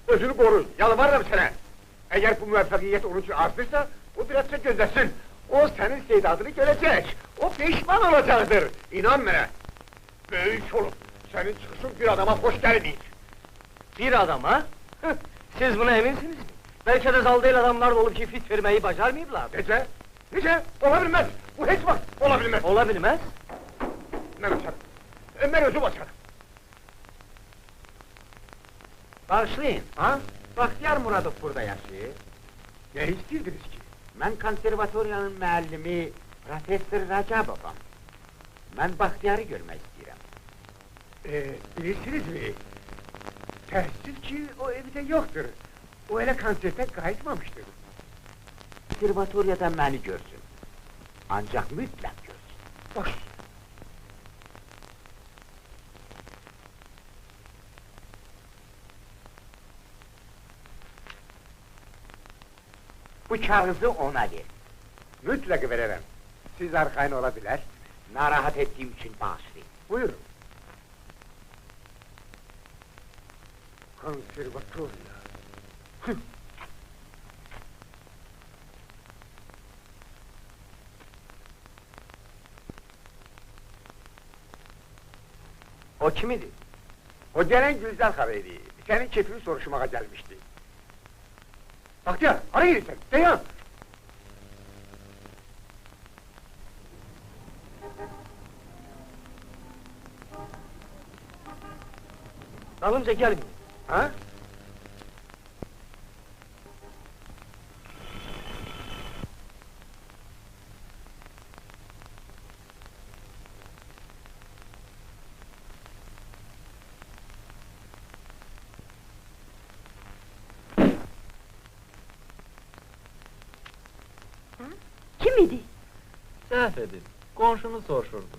Özünü koru, yalvarırım sana. Eğer bu müvaffakiyet onun için azdırsa, o birazca gözlesin. O senin istedadını görecek. O pişman olacaktır. İnan bana. Büyük olup, senin çıkışın bir adama hoş geldin. Bir adama? Siz buna eminsiniz mi? Belki de zal değil adamlar olup ki fit vermeyi başarmayıblar. Nece? Nece? Olabilmez! Bu hiç bak, olabilmez! Olabilmez. Ben açarım. Ben özüm açarım. Başlayın, ha? Bahtiyar Muradov burada yaşıyor. Ne istiydiniz ki? Ben konservatoriyanın müellimi Profesör Racabov'am. Ben Bahtiyar'ı görmek istiyorum. Bilirsiniz mi? Teessüf ki o evde yoktur. O hele konserte kayıtmamıştır. Konservatoryadan beni görsün. Ancak mutlak görsün. Baş. Bu kağıdı ona ver. Mutlak veririm. Siz arkayın olabilir. Narahat ettiğim için bağışlayın. Buyurun. Konservatorya. O kim idi? O gelen Gülzar Karaydı. Senin keyfini soruşmaya gelmişti. Bahtiyar, arayın sen, Seyhan! Dalınca gelmeyin. Ha? Kim idi? Səhv edib, qonşunu soruşurdu.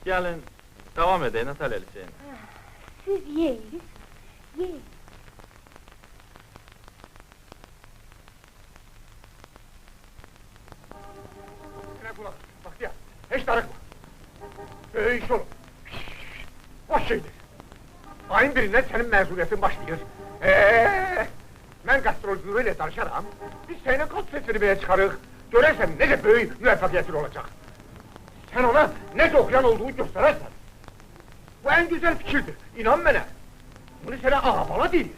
Gəlin, davam edək, Natalya Liseyna. Siz yeğeniz, yeğen. Sen kulak, Bahtiyar, hiç darıkma. İş olur. Boş şeydir. Ayın birinden senin mezuniyetin başlayır. Ben gastrolculuğuyla danışaram. Biz seninle kaç seçilmeye çıkarıq. Görürsen nece büyük müveffakiyetin olacak. Sen ona nece okuyan olduğunu gösterersen. Bu en güzel fikirdir, inan bana. Bunu sana ağabala değil.